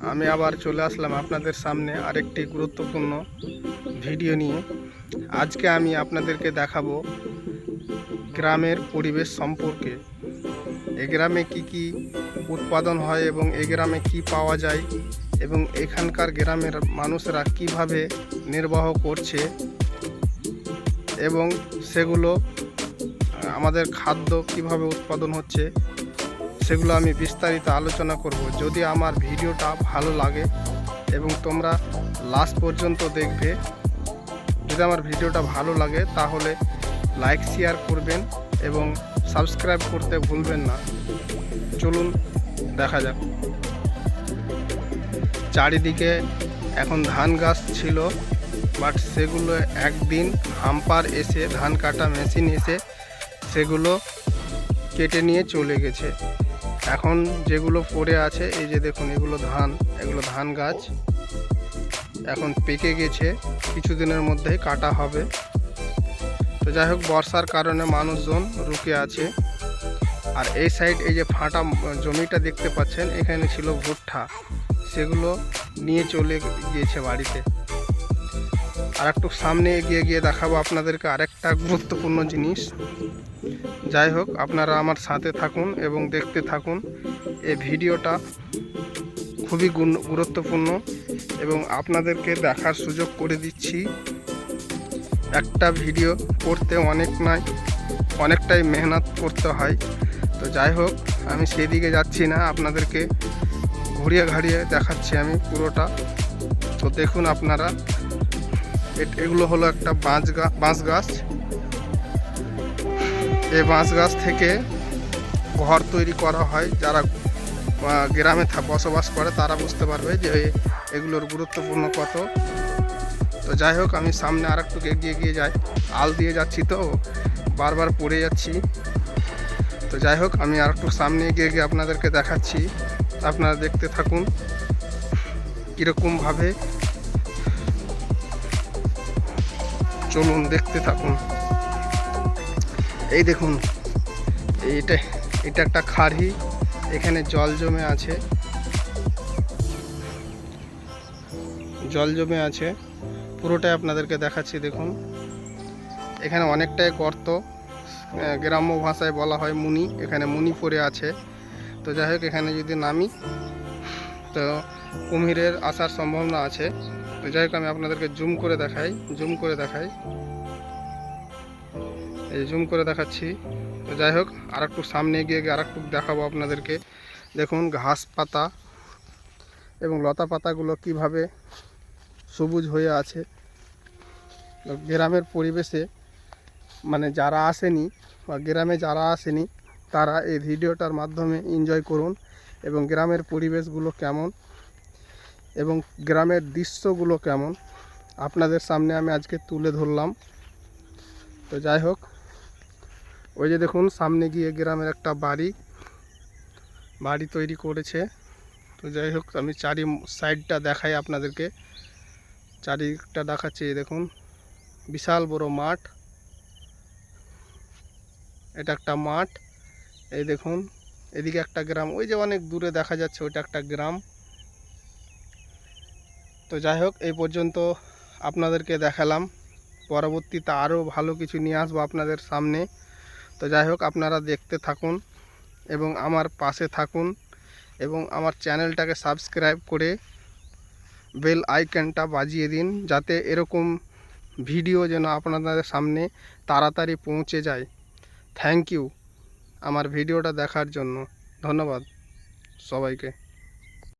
আমি আবার চলে আসলাম আপনাদের সামনে আরেকটি গুরুত্বপূর্ণ ভিডিও নিয়ে। আজকে আমি আপনাদেরকে দেখাবো গ্রামের পরিবেশ সম্পর্কে। এই গ্রামে কি উৎপাদন হয় এবং এই গ্রামে কি পাওয়া যায় এবং এখানকার গ্রামের মানুষরা কিভাবে নির্বাহ করছে এবং সেগুলো আমাদের খাদ্য কিভাবে উৎপাদন হচ্ছে সেগুলো আমি বিস্তারিত আলোচনা করব। যদি আমার ভিডিওটা ভালো লাগে এবং তোমরা লাস্ট পর্যন্ত দেখবে, যদি আমার ভিডিওটা ভালো লাগে তাহলে লাইক শেয়ার করবেন এবং সাবস্ক্রাইব করতে ভুলবেন না। চলুন দেখা যাক। চারিদিকে এখন ধান গাছ ছিল, বাট সেগুলো একদিন হাম্পার এসে, ধান কাটা মেশিন এসে সেগুলো কেটে নিয়ে চলে গেছে। এখন যেগুলো পড়ে আছে, এই যে দেখুন, এগুলো ধান গাছ এখন পেকে গেছে, কিছুদিনের মধ্যেই কাটা হবে। তো যাই হোক, বর্ষার কারণে মানুষজন রুকে আছে। আর এই সাইড, এই যে ফাঁটা জমিটা দেখতে পাচ্ছেন, এখানে ছিল ভুট্টা, সেগুলো নিয়ে চলে গিয়েছে বাড়িতে। আর একটু সামনে এগিয়ে গিয়ে দেখাবো আপনাদেরকে আরেকটা গুরুত্বপূর্ণ জিনিস। যাই হোক, আপনারা আমার সাথে থাকুন এবং দেখতে থাকুন। এই ভিডিওটা খুবই গুরুত্বপূর্ণ এবং আপনাদেরকে দেখার সুযোগ করে দিচ্ছি। একটা ভিডিও করতে অনেকটাই মেহনত করতে হয়। তো যাই হোক, আমি সেদিকে যাচ্ছি না, আপনাদেরকে ঘুরিয়ে ঘাড়িয়ে দেখাচ্ছি আমি পুরোটা। তো দেখুন আপনারা, এগুলো হলো একটা বাঁশ গাছ। এই বাঁশ গাছ থেকে ঘর তৈরি করা হয়। যারা গ্রামে বসবাস করে তারা বুঝতে পারবে যে এগুলোর গুরুত্বপূর্ণ কত। তো যাই হোক, আমি সামনে আর একটু এগিয়ে যাই। আল দিয়ে যাচ্ছি তো বারবার পড়ে যাচ্ছি। তো যাই হোক, আমি আর একটু সামনে এগিয়ে আপনাদেরকে দেখাচ্ছি। আপনারা দেখতে থাকুন কীরকমভাবে। চলুন দেখতে থাকুন। এই দেখুন, এটা একটা খাড়ি, এখানে জল জমে আছে, পুরোটাই আপনাদেরকে দেখাচ্ছি। দেখুন, এখানে অনেকটাই গর্ত, গ্রাম্য ভাষায় বলা হয় মুনি। এখানে মুনি পড়ে আছে। তো যাই হোক, এখানে যদি নামি তো কুমিরের আসার সম্ভাবনা আছে। তো যাই হোক, আমি আপনাদেরকে জুম করে দেখাই, এই জুম করে দেখাচ্ছি। তো যাই হোক, আর একটু সামনে গিয়ে আর একটু দেখাবো আপনাদেরকে। দেখুন, ঘাস পাতা এবং লতা পাতাগুলো কিভাবে সবুজ হয়ে আছে। গ্রামের পরিবেশে যারা আসেনি বা গ্রামে যারা আসেনি তারা এই ভিডিওটার মাধ্যমে এনজয় করুন এবং গ্রামের পরিবেশগুলো কেমন এবং গ্রামের দৃশ্যগুলো কেমন আপনাদের সামনে আমি আজকে তুলে ধরলাম। তো যাই হোক, ওই যে দেখুন, সামনে গিয়ে গ্রামের একটা বাড়ি তৈরি করেছে। তো যাই হোক, আমি চারি সাইডটা দেখাই আপনাদেরকে, চারিদিকটা দেখাচ্ছি। দেখুন, বিশাল বড় মাঠ, এটা একটা মাঠ। এই দেখুন, এদিকে একটা গ্রাম, ওই যে অনেক দূরে দেখা যাচ্ছে, ওইটা একটা গ্রাম। তো যাই হোক, এই পর্যন্ত আপনাদেরকে দেখালাম। পরবর্তীতে আরও ভালো কিছু নিয়ে আসবো আপনাদের সামনে। তো যাই হোক, আপনারা দেখতে থাকুন এবং আমার পাশে থাকুন এবং আমার চ্যানেলটাকে সাবস্ক্রাইব করে বেল আইকনটা বাজিয়ে দিন, যাতে এরকম ভিডিও যেন আপনাদের সামনে তাড়াতাড়ি পৌঁছে যায়। থ্যাংক ইউ আমার ভিডিওটা দেখার জন্য। ধন্যবাদ সবাইকে।